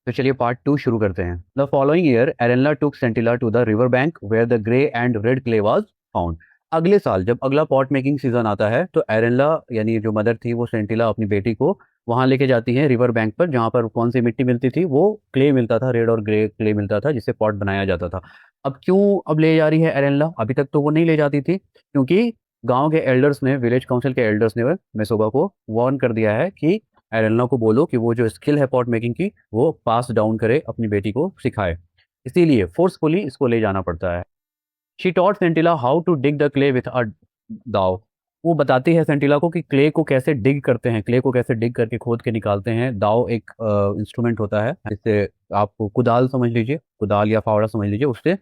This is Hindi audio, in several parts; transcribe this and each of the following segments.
तो चलिए पार्ट 2 शुरू करते हैं। The following year Arenla took Sentila to the river bank where the grey and red clay was found. अगले साल जब अगला पॉट मेकिंग सीजन आता है तो एरेनला यानी जो मदर थी वो सेंटिला अपनी बेटी को वहां लेके जाती है रिवर बैंक पर, जहाँ पर कौन सी मिट्टी मिलती थी, वो क्ले मिलता था, रेड और ग्रे क्ले मिलता था जिससे पॉट बनाया जाता था। अब क्यों अब ले जा रही है एरेनला? अभी तक तो वो नहीं ले जाती थी, क्योंकि गांव के एल्डर्स ने, विलेज काउंसिल के एल्डर्स ने मेसोबा को वार्न कर दिया है कि एरेनला को बोलो कि वो जो स्किल है पॉट मेकिंग की वो पास डाउन करे, अपनी बेटी को सिखाए। इसीलिए फोर्सफुली इसको ले जाना पड़ता है। She taught Sentila how to dig the clay with a dao. वो बताती है सेंटिला को कि क्ले को कैसे डिग करते हैं, क्ले को कैसे डिग करके खोद के निकालते हैं। दाव एक इंस्ट्रूमेंट होता है, जिससे आपको कुदाल समझ लीजिए, कुदाल या फावड़ा समझ लीजिए, उससे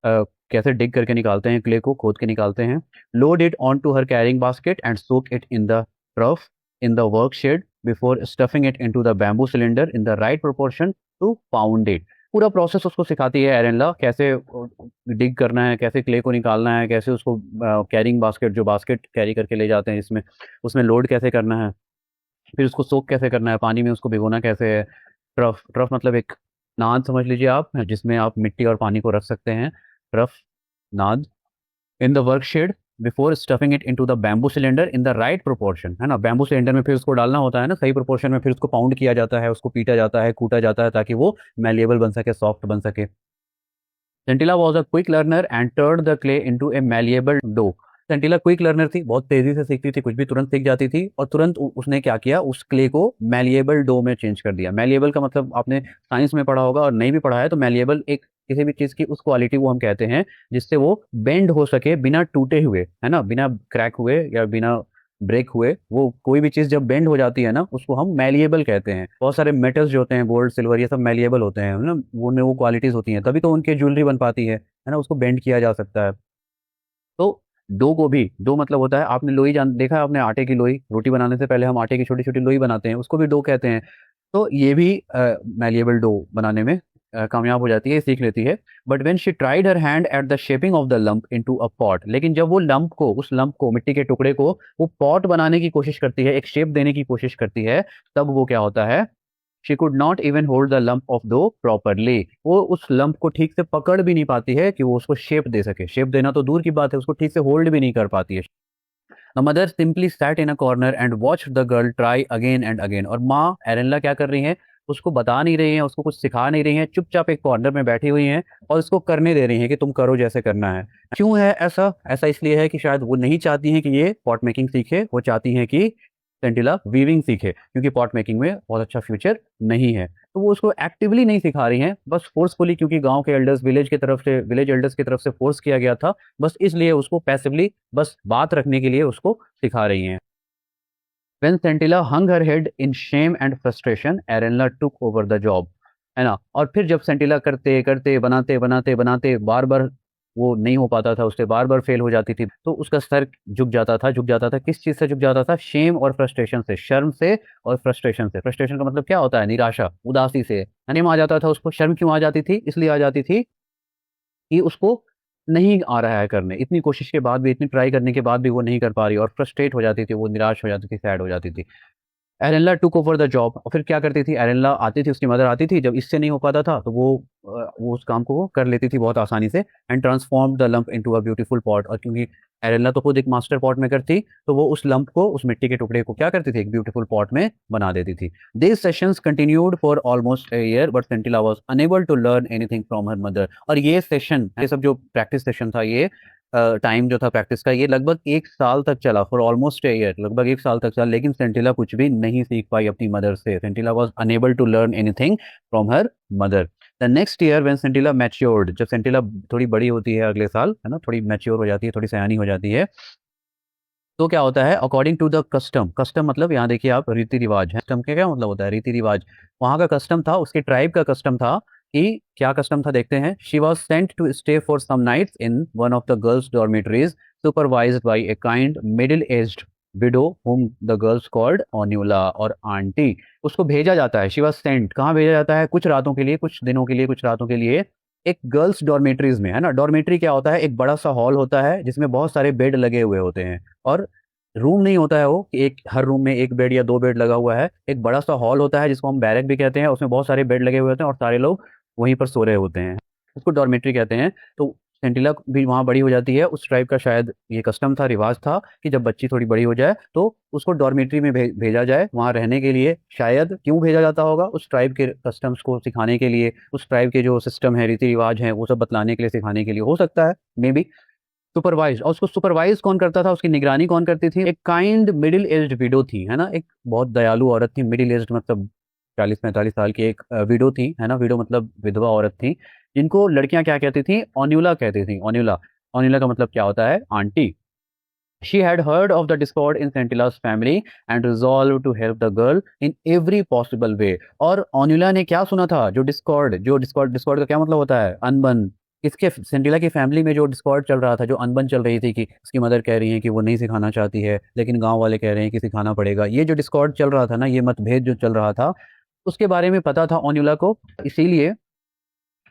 कैसे डिग करके निकालते हैं, क्ले को खोद के निकालते हैं। Load it on to her carrying basket and soak it in the trough in the work shed before stuffing it into the bamboo cylinder in the right proportion to pound it। पूरा प्रोसेस उसको सिखाती है एरेनला, कैसे डिग करना है, कैसे क्ले को निकालना है, कैसे उसको कैरिंग बास्केट, जो बास्केट कैरी करके ले जाते हैं इसमें, उसमें लोड कैसे करना है, फिर उसको सोक कैसे करना है, पानी में उसको भिगोना कैसे है। ट्रफ, ट्रफ मतलब एक नाद समझ लीजिए आप, जिसमें आप मिट्टी और पानी को रख सकते हैं। ट्रफ, नाद। In the work shade before stuffing it into the bamboo cylinder in the right proportion, है ना, बैम्बू सिलेंडर में फिर उसको डालना होता है ना सही प्रोपोर्शन में, फिर उसको पाउंड किया जाता है, उसको पीटा जाता है, कूटा जाता है ताकि वो मैलिएबल बन सके, सॉफ्ट बन सके। Sentila was a quick learner and turn the clay into a malleable dough. Sentila quick learner थी, बहुत तेजी से सीखती थी, कुछ भी तुरंत सीख जाती थी, और तुरंत उसने क्या किया, उस क्ले को मैलिएबल डो में चेंज कर दिया। मैलिएबल का मतलब आपने साइंस में पढ़ा होगा, और नहीं भी पढ़ा है तो मैलिएबल एक किसी भी चीज की उस क्वालिटी को हम कहते हैं जिससे वो बेंड हो सके बिना टूटे हुए, है ना, बिना क्रैक हुए या बिना ब्रेक हुए। वो कोई भी चीज जब बेंड हो जाती है ना, उसको हम मैलिएबल कहते हैं। बहुत सारे मेटल्स जो होते हैं, गोल्ड सिल्वर, ये सब मैलिएबल होते हैं, है ना, वो क्वालिटीज होती हैं, तभी तो उनकी ज्वेलरी बन पाती है ना, उसको बेंड किया जा सकता है। तो डो को भी, डो मतलब होता है, आपने लोई जान देखा है आपने, आटे की लोई, रोटी बनाने से पहले हम आटे की छोटी छोटी लोई बनाते हैं, उसको भी डो कहते हैं। तो ये भी मैलिएबल डो बनाने में कामयाब हो जाती है, सीख लेती है। But when she tried her hand at the shaping of the lump into a pot, लेकिन जब वो लंप को, उस लंप को, मिट्टी के टुकड़े को वो पॉट बनाने की कोशिश करती है, एक शेप देने की कोशिश करती है, तब वो क्या होता है, she could not even hold the lump of दो प्रॉपरली। वो उस लंप को ठीक से पकड़ भी नहीं पाती है कि वो उसको शेप दे सके। शेप देना तो दूर की बात है, उसको ठीक से होल्ड भी नहीं कर पाती है। The mother simply sat in a corner and watch the girl try again and again. और माँ एरेनला क्या कर रही है, उसको बता नहीं रही है, उसको कुछ सिखा नहीं रही है, चुपचाप एक कॉर्नर में बैठी हुई हैं और उसको करने दे रही हैं कि तुम करो जैसे करना है। क्यों है ऐसा? ऐसा इसलिए है कि शायद वो नहीं चाहती हैं कि ये पॉट मेकिंग सीखे, वो चाहती हैं कि सेंटिला वीविंग सीखे, क्योंकि पॉट मेकिंग में बहुत अच्छा फ्यूचर नहीं है। तो वो उसको एक्टिवली नहीं सिखा रही हैं, बस फोर्सफुली, क्योंकि गांव के एल्डर्स, विलेज एल्डर्स की तरफ से फोर्स किया गया था, बस इसलिए उसको पैसिवली, बस बात रखने के लिए उसको सिखा रही हैं। When Scintilla hung her head in shame and frustration, Arenla took over the job, है ना। और फिर जब सेंटिला करते करते बनाते बनाते बनाते बार बार वो नहीं हो पाता था, उससे बार बार फेल हो जाती थी, तो उसका सर झुक जाता था। झुक जाता था किस चीज से? झुक जाता था शेम और फ्रस्ट्रेशन से, शर्म से और फ्रस्ट्रेशन से। फ्रस्ट्रेशन का मतलब क्या होता है? निराशा, उदासी से। शर्म आ जाता था उसको। शर्म क्यों आ जाती थी? इसलिए आ जाती थी कि उसको नहीं आ रहा है करने, इतनी कोशिश के बाद भी, इतनी ट्राई करने के बाद भी वो नहीं कर पा रही, और फ्रस्ट्रेट हो जाती थी, वो निराश हो जाती थी, सैड हो जाती थी। एरेनला टुक ओवर द जॉब। और फिर क्या करती थी एरेनला? आती थी, उसकी मदर आती थी, जब इससे नहीं हो पाता था तो वो उस काम को वो कर लेती थी बहुत आसानी से, and transform the lump into a beautiful pot. और क्योंकि एरेनला तो खुद एक मास्टर पॉट मेकर थी, तो वो उस लंप को, उस मिट्टी के टुकड़े को क्या करती थी, एक ब्यूटीफुल पॉट में बना देती थी। This sessions continued for almost a year but Sentila was unable to learn anything from her mother. और ये सेशन, ये सब जो प्रैक्टिस सेशन था, ये टाइम जो था प्रैक्टिस का, ये लगभग 1 साल तक चला, फॉर ऑलमोस्ट ए ईयर, लगभग 1 साल तक चला, लेकिन सेंटिला कुछ भी नहीं सीख पाई अपनी मदर से। Sentila was unable to learn anything from her mother. The next year when Sentila matured, जब सेंटिला थोड़ी बड़ी होती है अगले साल, है ना, थोड़ी मैच्योर हो जाती है, थोड़ी सयानी हो जाती है, तो क्या होता है, according to the custom, custom मतलब यहाँ देखिए आप, रीति रिवाज है। कस्टम का क्या मतलब होता है? रीति रिवाज। वहाँ का कस्टम था, उसके ट्राइब का कस्टम था कि क्या कस्टम था, देखते हैं। She was sent to stay for some nights in one of the girls dormitories supervised by a kind middle aged widow whom the girls called Onula, और आंटी। उसको भेजा जाता है, शी वॉज सेंट, कहाँ भेजा जाता है? कुछ रातों के लिए, कुछ दिनों के लिए, कुछ रातों के लिए, एक गर्ल्स डॉर्मेटरीज में, है ना। डॉर्मेटरी क्या होता है? एक बड़ा सा हॉल होता है जिसमें बहुत सारे बेड लगे हुए होते हैं, और रूम नहीं होता है वो कि एक हर रूम में एक बेड या दो बेड लगा हुआ है, एक बड़ा सा हॉल होता है जिसको हम बैरक भी कहते हैं, उसमें बहुत सारे बेड लगे हुए होते हैं और सारे लोग वहीं पर सो रहे होते हैं, उसको डॉर्मेट्री कहते हैं। तो सेंटिला भी वहाँ बड़ी हो जाती है, उस ट्राइब का शायद ये कस्टम था, रिवाज था कि जब बच्ची थोड़ी बड़ी हो जाए तो उसको डॉर्मेट्री में भेजा जाए वहाँ रहने के लिए। शायद क्यों भेजा जाता होगा, उस ट्राइब के कस्टम्स को सिखाने के लिए, उस ट्राइब के जो सिस्टम है, रीति रिवाज हैं, वो सब बतलाने के लिए, सिखाने के लिए, हो सकता है मे बी। सुपरवाइज, और उसको सुपरवाइज कौन करता था, उसकी निगरानी कौन करती थी? एक काइंड मिडिल एज्ड विडो थी, है ना, एक बहुत दयालु औरत थी। मिडिल एज्ड मतलब 40-45 साल की एक विडो थी, है ना, विडो मतलब विधवा औरत थी, जिनको लड़कियां क्या कहती थी? ओन्यूला कहती थी। ओन्यूला, ओन्यूला का मतलब क्या होता है? Aunty. She had heard of the discord in Scintilla's family and resolved to help the girl in every possible way. और ओन्यूला ने क्या सुना था? जो डिस्कॉर्ड का क्या मतलब होता है? अनबन। इसके सेंटिला की फैमिली में जो डिस्कॉर्ड चल रहा था, जो अनबन चल रही थी कि उसकी मदर कह रही है कि वो नहीं सिखाना चाहती है, लेकिन गांव वाले कह रहे हैं कि सिखाना पड़ेगा, ये जो डिस्कॉर्ड चल रहा था ना, ये मतभेद जो चल रहा था, उसके बारे में पता था ओन्यूला को। इसीलिए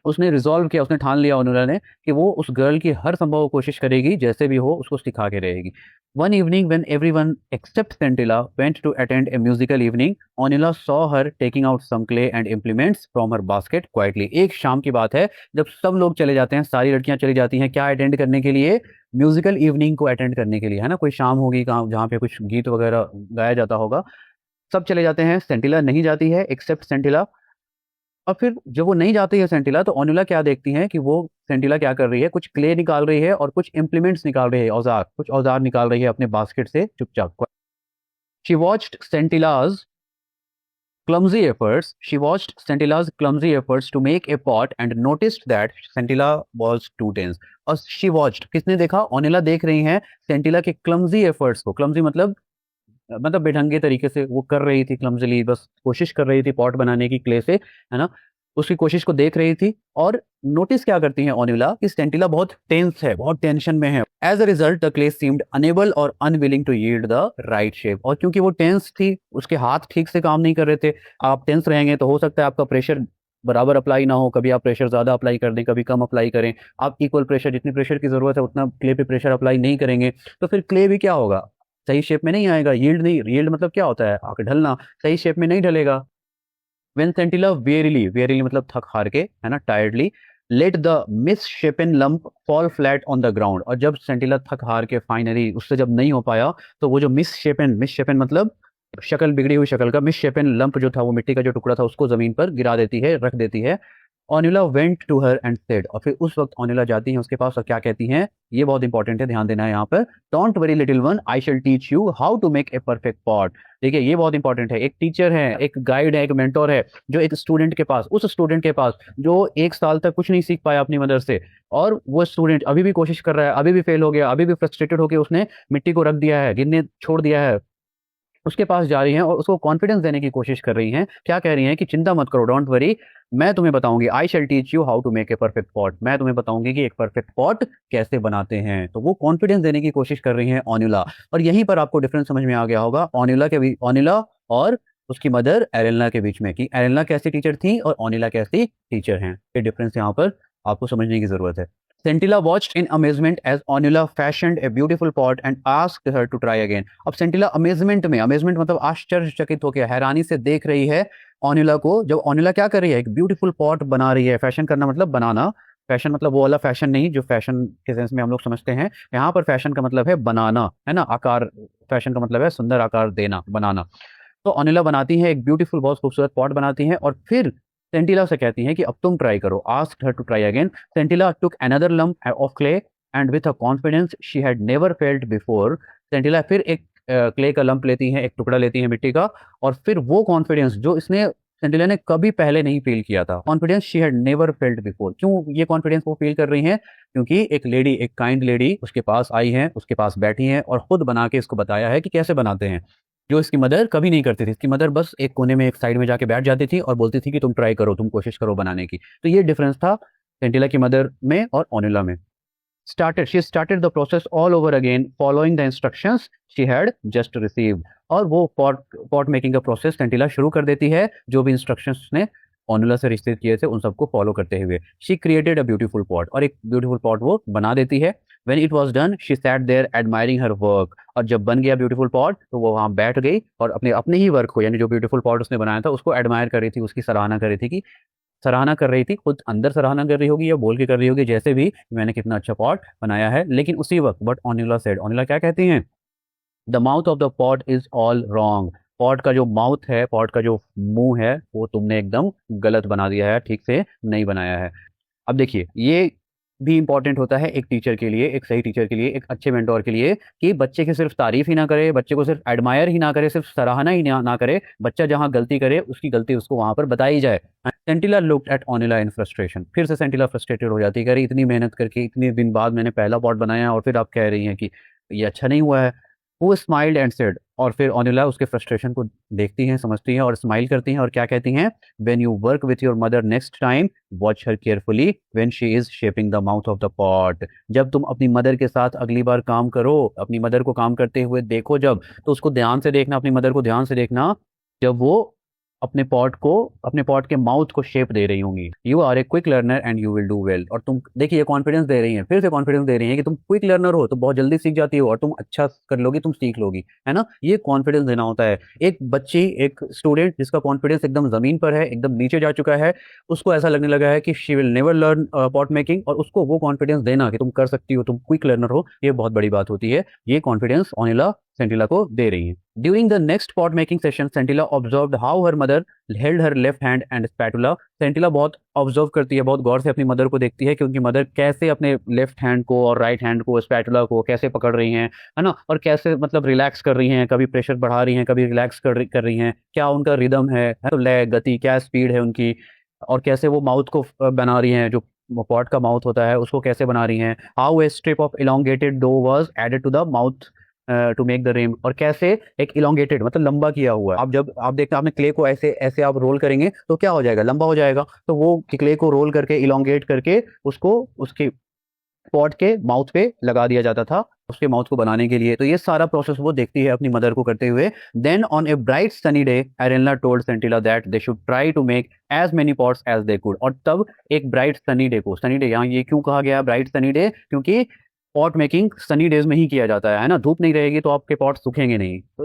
उसने रिजॉल्व किया, उसने ठान लिया ओनुला ने कि वो उस गर्ल की हर संभव कोशिश करेगी, जैसे भी हो उसको सिखा के रहेगी। One evening when everyone except Sentila went to attend a musical evening, Onula saw her taking out some clay and implements from her basket quietly. एक शाम की बात है जब सब लोग चले जाते हैं, सारी लड़कियां चली जाती हैं, क्या अटेंड करने के लिए? म्यूजिकल इवनिंग को अटेंड करने के लिए, है ना, कोई शाम होगी जहाँ पे कुछ गीत वगैरह गाया जाता होगा। सब चले जाते हैं, सेंटिला नहीं जाती है, एक्सेप्ट सेंटिला। और फिर जब वो नहीं जाती है सेंटिला, तो ओनुला क्या देखती हैं कि वो सेंटिला क्या कर रही है? कुछ क्ले निकाल रही है और कुछ इंप्लीमेंट्स निकाल रही है, औजार, कुछ औजार निकाल रही है अपने बास्केट से चुपचाप। She watched Sentila's clumsy efforts. She watched Scintilla's clumsy efforts to make a pot and noticed that Scintilla was too tense. और she watched, किसने देखा? ओनिला देख रही हैं सेंटिला के clumsy efforts को। clumsy मतलब बेढंगे तरीके से वो कर रही थी, क्लमजली बस कोशिश कर रही थी पॉट बनाने की क्ले से, है ना, उसकी कोशिश को देख रही थी। और नोटिस क्या करती हैं ओनिला कि सेंटिला बहुत टेंस है, बहुत टेंशन में है। As a result the clay seemed unable और unwilling to yield the right shape. और क्योंकि वो टेंस थी, उसके हाथ ठीक से काम नहीं कर रहे थे। आप टेंस रहेंगे तो हो सकता है आपका प्रेशर बराबर अप्लाई ना हो, कभी आप प्रेशर ज्यादा अप्लाई कर दें, कभी कम अप्लाई करें। आप इक्वल प्रेशर, जितनी प्रेशर की जरूरत है उतना क्ले पे प्रेशर अप्लाई नहीं करेंगे, तो फिर क्ले भी क्या होगा? सही शेप में नहीं आएगा। यील्ड नहीं, यील्ड मतलब क्या होता है? आके ढलना, सही शेप में नहीं ढलेगा। When Scintilla wearily मतलब थक हार के, है ना, टायर्डली let the misshapen lump fall flat on the ground। और जब सेंटिला थक हार के फाइनली उससे जब नहीं हो पाया, तो वो जो मिसशेपन मतलब शक्ल, बिगड़ी हुई शक्ल का मिसशेपन लंप जो था, वो मिट्टी का जो टुकड़ा था, उसको जमीन पर गिरा देती है, रख देती है। Onila went to her and said, और फिर उस वक्त ओनिला जाती है उसके पास और क्या कहती हैं? ये बहुत इंपॉर्टेंट है, ध्यान देना है यहाँ पर। Don't worry little one, I shall teach you how to make a perfect pot. देखिए ये बहुत इंपॉर्टेंट है। एक टीचर है, एक गाइड है, एक मेंटोर है, जो एक स्टूडेंट के पास, उस स्टूडेंट के पास जो 1 साल तक कुछ नहीं सीख पाया अपनी मदर से, और वो स्टूडेंट अभी भी कोशिश कर रहा है, अभी भी फेल हो गया, अभी भी फ्रस्ट्रेटेड होकर उसने मिट्टी को रख दिया है, गिरने छोड़ दिया है, उसके पास जा रही हैं और उसको कॉन्फिडेंस देने की कोशिश कर रही हैं। क्या कह रही हैं कि चिंता मत करो, डोंट वरी, मैं तुम्हें बताऊंगी, I shall teach you how to make a perfect pot, मैं तुम्हें बताऊंगी कि एक परफेक्ट पॉट कैसे बनाते हैं। तो वो कॉन्फिडेंस देने की कोशिश कर रही हैं ओन्युला। और यहीं पर आपको डिफरेंस समझ में आ गया होगा ओन्युला और उसकी मदर एरेलना के बीच में, कि एरेलना कैसी टीचर थी और ओनिला कैसी टीचर हैं। ये डिफरेंस यहाँ पर आपको समझने की जरूरत है। Scintilla watched in amazement as Onula fashioned a beautiful pot and asked her to try again. अब सेंटिला अमेजमेंट मतलब आश्चर्यचकित होकर, हैरानी से देख रही है ओनिला को, जब ओनिला क्या कर रही है? एक ब्यूटीफुल पॉट बना रही है। फैशन करना मतलब बनाना, फैशन मतलब वो वाला फैशन नहीं जो फैशन के सेंस में हम लोग समझते हैं। यहाँ पर फैशन का मतलब है बनाना, है ना, आकार। फैशन का मतलब है सुंदर आकार देना, बनाना। तो ओनिला बनाती है एक ब्यूटीफुल, बहुत खूबसूरत पॉट बनाती हैं, और फिर सेंटिला से कहती हैं कि अब तुम ट्राई करो। Asked her to try again. Sentila took another lump of clay and with a confidence she had never felt before. Sentila फिर एक क्ले का लंप लेती हैं, एक टुकड़ा लेती हैं मिट्टी का, और फिर वो कॉन्फिडेंस जो इसने सेंटिला ने कभी पहले नहीं फील किया था, confidence she had never felt before. क्यों ये कॉन्फिडेंस वो फील कर रही हैं? क्योंकि एक लेडी, एक काइंड लेडी उसके पास आई है, उसके पास बैठी हैं और खुद बना के इसको बताया है कि कैसे बनाते हैं, जो इसकी मदर कभी नहीं करती थी। इसकी मदर बस एक कोने में, एक साइड में जाके बैठ जाती थी और बोलती थी कि तुम ट्राई करो, तुम कोशिश करो बनाने की। तो ये डिफरेंस था सेंटिला की मदर में और ओनिला में। She started the process all over again following the instructions she had just received। और वो पॉट मेकिंग का प्रोसेस सेंटिला शुरू कर देती है, जो भी इंस्ट्रक्शंस ने ऑनुला से रिश्ते किए थे उन सबको फॉलो करते हुए। She created a beautiful pot, और एक ब्यूटीफुल पॉट वो बना देती है। When it was done she sat there admiring her work, और जब बन गया ब्यूटीफुल पॉट तो वो वहाँ बैठ गई और अपने अपने ही वर्क को, यानी जो ब्यूटीफुल पॉट उसने बनाया था उसको एडमायर कर रही थी, उसकी सराहना कर रही थी, कि सराहना कर रही थी, खुद अंदर सराहना कर रही होगी या बोल के कर रही होगी, जैसे भी, मैंने कितना अच्छा पॉट बनाया है। लेकिन उसी वक्त बट ओनिला सेड, ओनिला क्या कहती हैं, the mouth of the pot is all wrong, pot का जो माउथ है, पॉट का जो मुंह है, वो तुमने एकदम गलत बना दिया है, ठीक से नहीं बनाया है। अब देखिए, ये भी इंपॉर्टेंट होता है एक टीचर के लिए, एक सही टीचर के लिए, एक अच्छे मेंटोर के लिए, कि बच्चे की सिर्फ तारीफ ही ना करे, बच्चे को सिर्फ एडमायर ही ना करे, सिर्फ सराहना ही ना करे, बच्चा जहां गलती करे उसकी गलती उसको वहां पर बताई जाए। सेंटिला लुक्ड एट ओनिला इन फ्रस्ट्रेशन, फिर से सेंटिला फ्रस्ट्रेटेड हो जाती है, अरे इतनी मेहनत करके इतने दिन बाद मैंने पहला पॉट बनाया है और फिर आप कह रही हैं कि ये अच्छा नहीं हुआ है। वो स्माइल्ड एंड सेड, और फिर ओनिला उसके फ्रस्ट्रेशन को देखती हैं, समझती हैं और स्माइल करती हैं और क्या कहती हैं, when you work with your mother next time watch her carefully when she is shaping the mouth of the pot, जब तुम अपनी मदर के साथ अगली बार काम करो, अपनी मदर को काम करते हुए देखो जब, तो उसको ध्यान से देखना, अपनी मदर को ध्यान से देखना जब वो अपने पॉट के माउथ को शेप दे रही होंगी। You are a quick learner and you will do well, और तुम देखिए कॉन्फिडेंस दे रही हैं, फिर से कॉन्फिडेंस दे रही हैं कि तुम क्विक लर्नर हो तो बहुत जल्दी सीख जाती हो और तुम अच्छा कर लोगी, तुम सीख लोगी, है ना। ये कॉन्फिडेंस देना होता है। एक बच्ची, एक स्टूडेंट जिसका कॉन्फिडेंस एकदम जमीन पर है, एकदम नीचे जा चुका है, उसको ऐसा लगने लगा है कि she will never learn pot making, और उसको वो कॉन्फिडेंस देना कि तुम कर सकती हो, तुम क्विक लर्नर हो, ये बहुत बड़ी बात होती है। ये कॉन्फिडेंस ओनिला सेंटिला को दे रही है। During the next pot making session Sentila observed how her mother held her left hand and spatula, Sentila बहुत ऑब्जर्व करती है, बहुत गौर से अपनी मदर को देखती है कि उनकी मदर कैसे अपने लेफ्ट हैंड को और राइट हैंड को, स्पैटुला को कैसे पकड़ रही हैं, है ना, और कैसे मतलब रिलैक्स कर रही हैं, कभी प्रेशर बढ़ा रही हैं, कभी रिलैक्स कर रही हैं, क्या उनका रिदम है तो लय, गति, क्या स्पीड है उनकी, और कैसे वो माउथ को बना रही हैं, जो पॉट का माउथ होता है उसको कैसे बना रही हैं। How a strip of elongated dough was added to the mouth to make the rim, और कैसे एक इलोंगेटेड मतलब लंबा किया हुआ है, आप जब आप देखते हैं आपने क्ले को ऐसे ऐसे आप रोल करेंगे तो क्या हो जाएगा, लंबा हो जाएगा, तो वो क्ले को रोल करके इलोंगेट करके उसको उसके पॉट के माउथ पे लगा दिया जाता था उसके माउथ को बनाने के लिए। तो ये सारा प्रोसेस वो देखती है अपनी मदर को करते हुए। Then on a bright sunny day Arenla told Sentila that they should try to make as many pots as they could, और तब एक ब्राइट सनी डे को, सनी डे यहाँ ये क्यों कहा गया ब्राइट सनी डे, क्योंकि पॉट मेकिंग सनी डेज में ही किया जाता है ना, धूप नहीं रहेगी तो आपके पॉट सूखेंगे नहीं। तो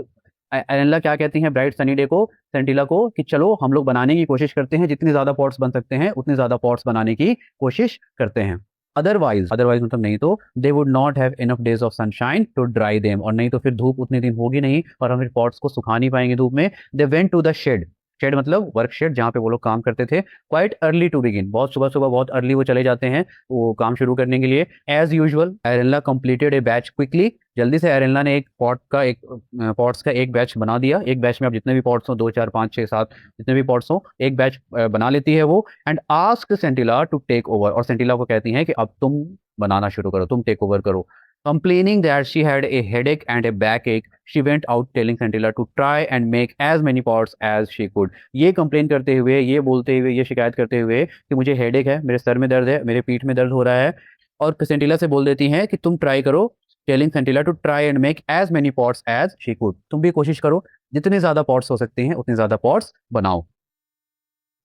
एरेनला क्या कहती हैं ब्राइट सनी डे को, सेंटिला को, कि चलो हम लोग बनाने की कोशिश करते हैं, जितने ज्यादा पॉट्स बन सकते हैं उतने ज्यादा पॉट्स बनाने की कोशिश करते हैं। अदरवाइज मतलब नहीं तो they would not have enough days of sunshine to dry them, और नहीं तो फिर धूप उतने दिन होगी नहीं और हम पॉट्स को सुखा नहीं पाएंगे धूप में। They went to the shed, shed मतलब वर्क शेड जहाँ पे वो लोग काम करते थे। क्वाइट अर्ली टू बिगिन, बहुत सुबह सुबह बहुत अर्ली वो चले जाते हैं वो काम शुरू करने के लिए। एज यूजुअल एरेनला कंप्लीटेड ए बैच क्विकली, जल्दी से एरेनला ने एक पॉट्स का एक बैच बना दिया। एक बैच में आप जितने भी पॉट्स हो, 2 4 5 6 7 जितने भी पॉट्स हो, एक बैच बना लेती है वो। And ask Sentila to take over, और सेंटिला को कहती हैं कि अब तुम बनाना शुरू करो, तुम टेक ओवर करो। Complaining that she had a headache and a backache, she went out telling Scintilla to try and make as many pots as she could. ये कंप्लेन करते हुए, ये बोलते हुए, ये शिकायत करते हुए कि मुझे हेडेक है, मेरे सर में दर्द है, मेरे पीठ में दर्द हो रहा है, और सेंटिला से बोल देती हैं कि तुम ट्राई करो, telling Sentila to try and make as many pots as she could, तुम भी कोशिश करो, जितने ज्यादा पॉट्स हो सकते हैं उतने ज्यादा पॉट्स बनाओ।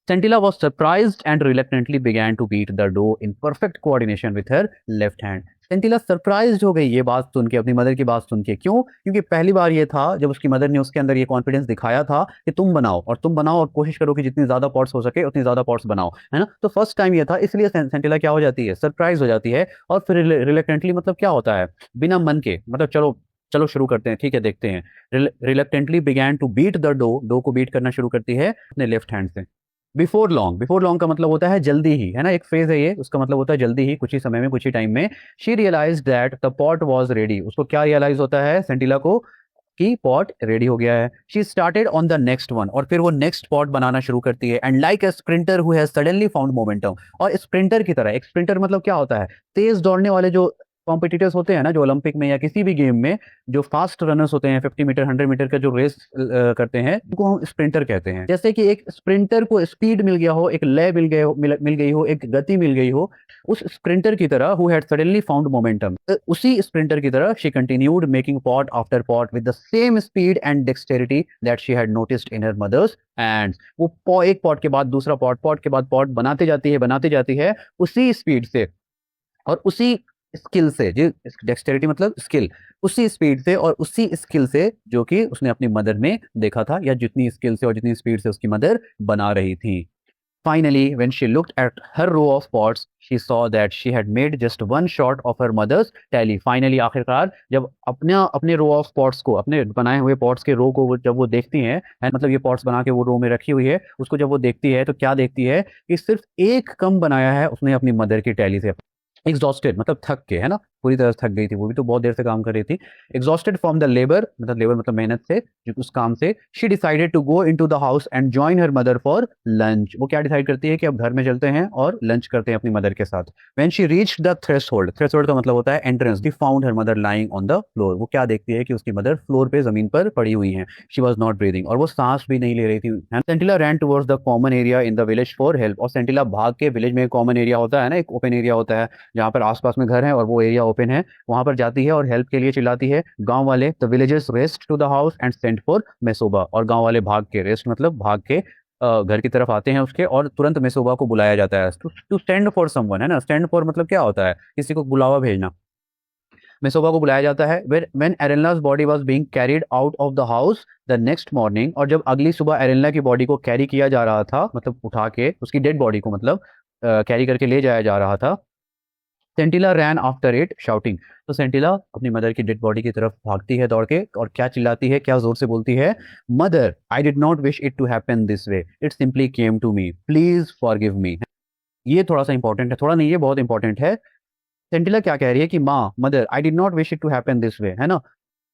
Scintilla was surprised and reluctantly began to beat the dough in perfect coordination with her left hand. Sentila surprised हो गई ये बात सुन के, अपनी मदर की बात सुन के। क्यों? क्योंकि पहली बार ये था जब उसकी मदर ने उसके अंदर ये कॉन्फिडेंस दिखाया था कि तुम बनाओ और कोशिश करो कि जितनी ज्यादा पॉट्स हो सके उतनी ज्यादा पॉट्स बनाओ, है ना। तो फर्स्ट टाइम ये था, इसलिए सेंटिला क्या हो जाती है, सरप्राइज हो जाती है। और फिर रिलेक्टेंटली मतलब क्या होता है, बिना मन के, मतलब चलो चलो शुरू करते हैं, ठीक है देखते हैं। Reluctantly began to beat the dough को बीट करना शुरू करती है अपने लेफ्ट हैंड से। बिफोर लॉन्ग का मतलब होता है जल्दी ही, है ना, एक फ्रेज है ये, उसका मतलब होता है जल्दी ही, कुछ ही समय में, कुछ ही टाइम में। She realize that the pot was ready, उसको क्या रियलाइज होता है सेंटिला को कि पॉट रेडी हो गया है। She started on the next one, और फिर वो नेक्स्ट पॉट बनाना शुरू करती है। And like a sprinter who has suddenly found momentum, और स्प्रिंटर की तरह, एक स्प्रिंटर मतलब क्या होता है, तेज दौड़ने वाले जो कॉम्पिटिटर्स होते हैं ना जो ओलंपिक में या किसी भी गेम में जो फास्ट रनर्स होते हैं 50 मीटर 100 मीटर का जो रेस करते हैं उनको हम स्प्रिंटर कहते हैं। जैसे कि एक स्प्रिंटर को स्पीड मिल गया हो, एक लय मिल गई हो, एक गति मिल गई हो, उस स्प्रिंटर की तरह who had suddenly found momentum, उसी स्प्रिंटर की तरह she continued making pot after pot with the same speed and dexterity that she had noticed in her mothers and वो एक पॉट के बाद दूसरा पॉट, पॉट के बाद पॉट बनाते जाती है उसी स्पीड से और उसी स्किल से, जी डेक्सटेरिटी मतलब स्किल, उसी स्पीड से और उसी स्किल से जो कि उसने अपनी मदर में देखा था या जितनी स्किल से और जितनी स्पीड से उसकी मदर बना रही थी। Finally, when she looked at her row of pots, she saw that she had made just one shot of her mother's tally. Finally, आखिरकार जब अपने रो ऑफ पॉट्स को, अपने बनाए हुए पॉट्स के रो को जब वो देखती हैं, मतलब ये पॉट्स बना के वो रो में रखी हुई है, उसको जब वो देखती है तो क्या देखती है कि सिर्फ एक कम बनाया है उसने अपनी मदर की टैली से। एग्जॉस्टेड मतलब थक के, है ना, पूरी तरह थक गई थी, वो भी तो बहुत देर से काम कर रही थी। एग्जॉस्टेड फ्रॉम द लेबर मतलब मेहनत से, उस काम से, she decided to go into the house and join her mother for lunch. वो क्या डिसाइड करती है कि अब घर में चलते हैं और लंच करते हैं अपनी मदर के साथ। When she reached the threshold, threshold का मतलब होता है entrance, she found her mother lying on the floor. वो क्या देखती है कि उसकी मदर फ्लोर पे जमीन पर पड़ी हुई है। शी वॉज नॉट ब्रीदिंग, और वो सांस भी नहीं ले रही थी। Sentila ran towards the common area in the village for help, और सेंटिला भाग के, विलेज में एक कॉमन एरिया होता है ना, एक ओपन एरिया होता है जहाँ पर आसपास में घर है और वो एरिया ओपन है, वहां पर जाती है और हेल्प के लिए चिल्लाती है। गांव वाले, the villagers rushed to the house and sent for Mesoba, और गांव वाले भाग के, रेस्ट मतलब भाग के घर की तरफ आते हैं उसके, और तुरंत मेसोबा को बुलाया जाता है। टू स्टैंड फॉर समवन, है ना, स्टैंड फॉर मतलब क्या होता है, किसी को बुलावा भेजना। मेसोबा को बुलाया जाता है। When Arenla's body was being carried out of the house the next morning, और जब अगली सुबह एरेनला की बॉडी को कैरी किया जा रहा था, मतलब उठा के उसकी डेड बॉडी को मतलब कैरी करके ले जाया जा रहा था, सेंटिला रैन आफ्टर इट शाउटिंग, तो सेंटिला अपनी मदर की डेड बॉडी की तरफ भागती है दौड़ के, और क्या चिल्लाती है, क्या जोर से बोलती है, mother I did not wish it to happen this way, it simply came to me, please forgive me. ये थोड़ा सा इंपॉर्टेंट है, थोड़ा नहीं, ये बहुत इंपॉर्टेंट है। सेंटिला क्या कह रही है कि माँ, mother, I did not wish it to happen this way, है ना,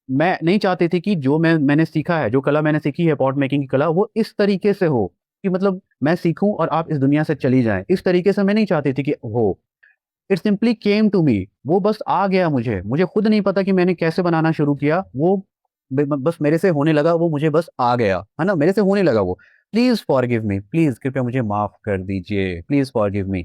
मैं नहीं चाहती थी कि जो मैंने सीखा है, जो कला मैंने सीखी है, पॉट मेकिंग की कला, वो इस तरीके से हो कि मतलब मैं सीखूं और आप इस दुनिया से चली जाएं, इस तरीके से मैं नहीं चाहती थी कि हो। It simply came to me, वो बस आ गया मुझे, मुझे खुद नहीं पता कि मैंने कैसे बनाना शुरू किया, वो बस मेरे से होने लगा, वो मुझे बस आ गया, है ना, मेरे से होने लगा वो। प्लीज फॉरगिव मी, प्लीज कृपया मुझे माफ कर दीजिए, please forgive me.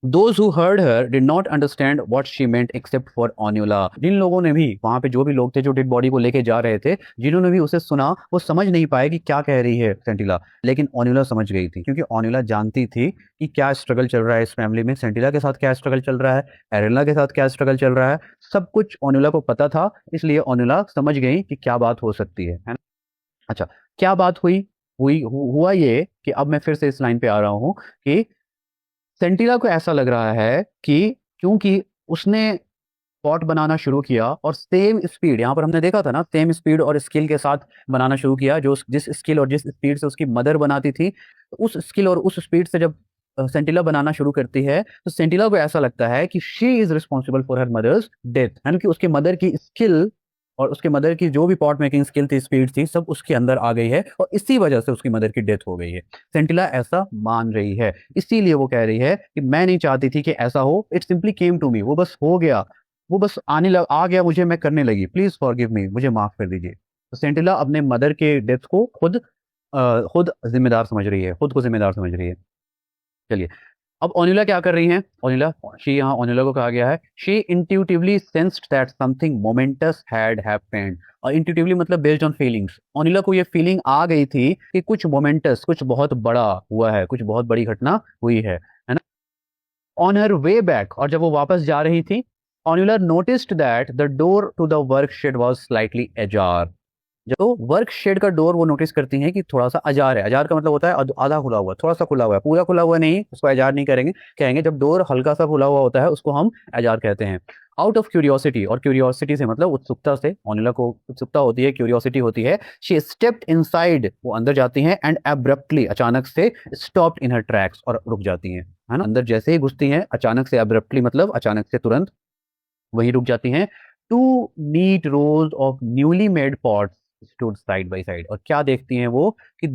Those who heard her did not understand what she meant except for Onula. जिन लोगों ने भी, वहां पे जो भी लोग थे जो डेड बॉडी को लेके जा रहे थे, जिन्होंने भी उसे सुना, वो समझ नहीं पाए कि क्या कह रही है सेंटिला, लेकिन ओन्यूला समझ गई थी, क्योंकि ओन्यूला जानती थी कि क्या स्ट्रगल चल रहा है इस फैमिली में, सेंटिला के साथ क्या स्ट्रगल चल रहा है, एरेनला के साथ क्या स्ट्रगल चल रहा है, सब कुछ ओन्यूला को पता था, इसलिए ओन्यूला समझ गई कि क्या बात हो सकती है ना। अच्छा, क्या बात हुआ ये कि अब मैं फिर से इस लाइन पे आ रहा हूँ कि सेंटिला को ऐसा लग रहा है कि क्योंकि उसने पॉट बनाना शुरू किया और सेम स्पीड, यहाँ पर हमने देखा था ना, सेम स्पीड और स्किल के साथ बनाना शुरू किया, जो जिस स्किल और जिस स्पीड से उसकी मदर बनाती थी, उस स्किल और उस स्पीड से जब सेंटिला बनाना शुरू करती है, तो सेंटिला को ऐसा लगता है कि she is responsible for her mother's death, यानी कि उसके मदर की स्किल और उसके मदर की जो भी पॉट मेकिंग स्किल थी, स्पीड थी, सब उसके अंदर आ गई है, और इसी वजह से उसकी मदर की डेथ हो गई है। सेंटिला ऐसा मान रही है, इसीलिए वो कह रही है कि मैं नहीं चाहती थी कि ऐसा हो, it simply came to me, वो बस हो गया, वो बस आ गया मुझे, मैं करने लगी, प्लीज फॉरगिव मी, मुझे माफ कर दीजिए। तो सेंटिला अपने मदर के डेथ को खुद जिम्मेदार समझ रही है, खुद को जिम्मेदार समझ रही है। चलिए, अब ओनिला क्या कर रही हैं, यहाँ ओनिला को कहा गया है, she intuitively sensed that something moments had happened, और इंट्यूटिवली मतलब बेस्ड ऑन फीलिंग्स, ओनिला को ये फीलिंग आ गई थी कि कुछ मोमेंटस, कुछ बहुत बड़ा हुआ है, कुछ बहुत बड़ी घटना हुई है ना। ऑन हर वे बैक, और जब वो वापस जा रही थी, Onila noticed that the door to the work shed was slightly ajar, जो वर्क शेड का डोर वो नोटिस करती हैं कि थोड़ा सा अजार है, अजार का मतलब होता है आधा खुला हुआ, थोड़ा सा खुला हुआ है, पूरा खुला हुआ नहीं, उसको अजार नहीं कहेंगे, जब डोर हल्का सा खुला हुआ होता है उसको हम अजार कहते हैं। आउट ऑफ क्यूरियोसिटी, और क्यूरियोसिटी से मतलब उत्सुकता से, ओनिला को उत्सुकता होती है, क्यूरियोसिटी होती है, शी स्टेप्ड इनसाइड, वो अंदर जाती हैं, एंड एब्रप्टली, अचानक से, स्टॉप्ड इन हर ट्रैक्स, और रुक जाती हैं, है ना, अंदर जैसे ही घुसती हैं, अचानक से, एब्रप्टली मतलब अचानक से, तुरंत, वही रुक जाती हैं। Two neat rows of newly made pots stood side by side, और क्या देखती हैं वो कि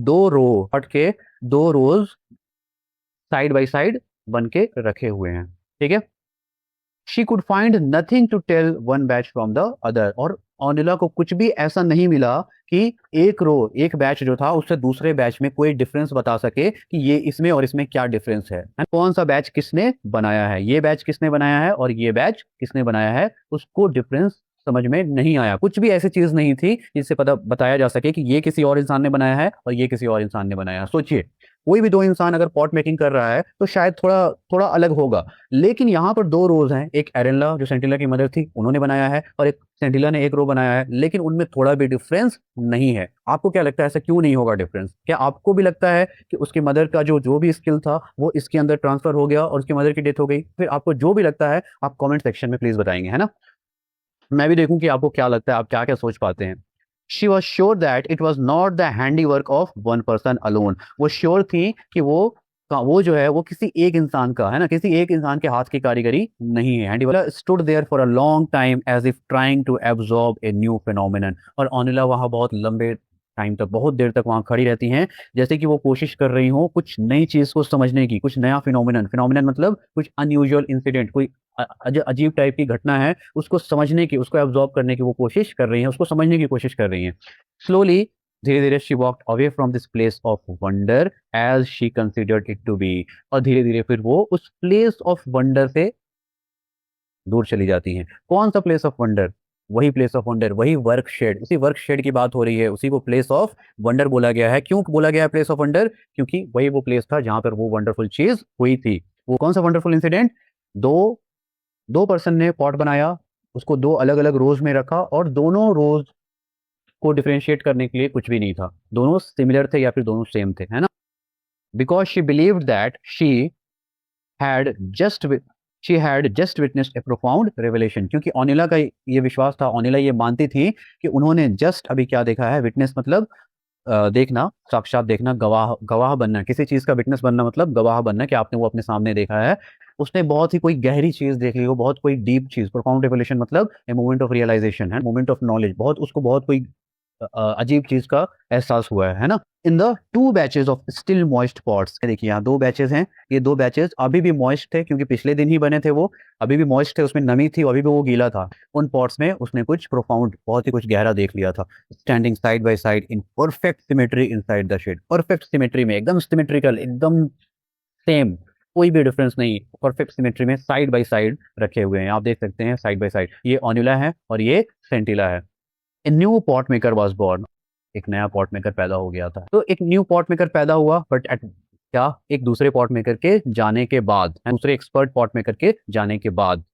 हट के दो रोज साइड बाय साइड बन के रखे हुए हैं, ठीक है। She could find nothing to tell one batch from the other, और ओनिला को कुछ भी ऐसा नहीं मिला कि एक बैच जो था उससे दूसरे बैच में कोई डिफरेंस बता सके कि ये इसमें और इसमें क्या डिफरेंस है, कौन सा बैच किसने बनाया है, ये बैच किसने बनाया है और ये बैच किसने बनाया है, उसको डिफरेंस समझ में नहीं आया। कुछ भी ऐसी चीज नहीं थी जिससे पता बताया जा सके कि ये किसी और इंसान ने बनाया है और ये किसी और इंसान ने बनाया है। सोचिए, कोई भी दो इंसान अगर पॉट मेकिंग कर रहा है तो शायद थोड़ा थोड़ा अलग होगा, लेकिन यहाँ पर दो रोज हैं, एक एरेनला जो सेंटिला की मदर थी उन्होंने बनाया है और एक सेंटिला ने एक रो बनाया है, लेकिन उनमें थोड़ा भी डिफरेंस नहीं है। आपको क्या लगता है ऐसा क्यों नहीं होगा डिफरेंस? क्या आपको भी लगता है कि उसकी मदर का जो जो भी स्किल था वो इसके अंदर ट्रांसफर हो गया और उसकी मदर की डेथ हो गई? फिर आपको जो भी लगता है आप कमेंट सेक्शन में प्लीज बताएंगे, है ना। मैं भी देखूं कि आपको क्या लगता है, आप क्या क्या सोच पाते हैं। She was sure that it was not the handy work of one person alone. वो श्योर थी कि वो जो है वो किसी एक इंसान का है ना, किसी एक इंसान के हाथ की कारीगरी नहीं है। Handy work stood there for a long time as if trying to absorb a new phenomenon. और ओनिला वहां बहुत लंबे टाइम तक, बहुत देर तक वहां खड़ी रहती हैं, जैसे कि वो कोशिश कर रही हो कुछ नई चीज को समझने की, कुछ नया फिनोमिनन। फिनोमिनन मतलब कुछ अनयूजुअल इंसिडेंट, कोई अजीब टाइप की घटना है, उसको समझने की, उसको एब्जॉर्ब करने की वो कोशिश कर रही है, उसको समझने की कोशिश कर रही है। स्लोली, धीरे धीरे she walked away from this place of wonder as she considered it to be. और धीरे धीरे फिर वो उस प्लेस ऑफ वंडर से दूर चली जाती हैं। कौन सा प्लेस ऑफ वंडर? वही प्लेस ऑफ वंडर, वही वर्क शेड, उसी वर्क शेड की बात हो रही है, उसी को प्लेस ऑफ वंडर बोला गया है। क्यों बोला गया है प्लेस ऑफ वंडर? क्योंकि वही वो प्लेस था जहां पर वो वंडरफुल चीज हुई थी। वो कौन सा वंडरफुल इंसिडेंट? दो दो पर्सन ने पॉट बनाया, उसको दो अलग अलग रोज में रखा और दोनों रोज को डिफरेंशिएट करने के लिए कुछ भी नहीं था, दोनों सिमिलर थे या फिर दोनों सेम थे, है ना। Because she believed that had just she had just witnessed A profound revelation. क्योंकि ओनिला का ये विश्वास था, ओनिला ये मानती थी कि उन्होंने जस्ट अभी क्या देखा है। विटनेस मतलब देखना, साक्षात देखना, गवाह गवाह बनना, किसी चीज का विटनेस बनना मतलब गवाह बनना कि आपने वो अपने सामने देखा है। उसने बहुत ही कोई गहरी चीज देख ली हो, बहुत कोई डीप चीज। प्रोफाउंड रेवलेशन मतलब ए मोमेंट ऑफ रियलाइजेशन है, मोमेंट ऑफ नॉलेज, बहुत उसको बहुत कोई अजीब चीज का एहसास हुआ है ना। In the two batches of still moist pots, देखिए यहाँ दो बैचेस हैं, ये दो बैचेस अभी भी मॉइस्ट थे क्योंकि पिछले दिन ही बने थे, वो अभी भी मॉइस्ट थे, उसमें नमी थी, अभी भी वो गीला था। उन पॉट्स में उसने कुछ प्रोफाउंड, बहुत ही कुछ गहरा देख लिया था। Standing side by side in perfect symmetry inside the shed, perfect symmetry में, एकदम सिमेट्रिकल, एकदम सेम, कोई भी डिफरेंस नहीं, परफेक्ट सिमेट्री में साइड बाय साइड रखे हुए हैं। आप देख सकते हैं साइड बाय साइड, ये ओनिला है और ये सेंटिला है। A new pot maker was born, एक नया पॉट मेकर पैदा हो गया था। तो एक न्यू पॉट मेकर पैदा हुआ, बट एट क्या, एक दूसरे पॉट मेकर के जाने के बाद, दूसरे एक्सपर्ट पॉट मेकर के जाने के बाद।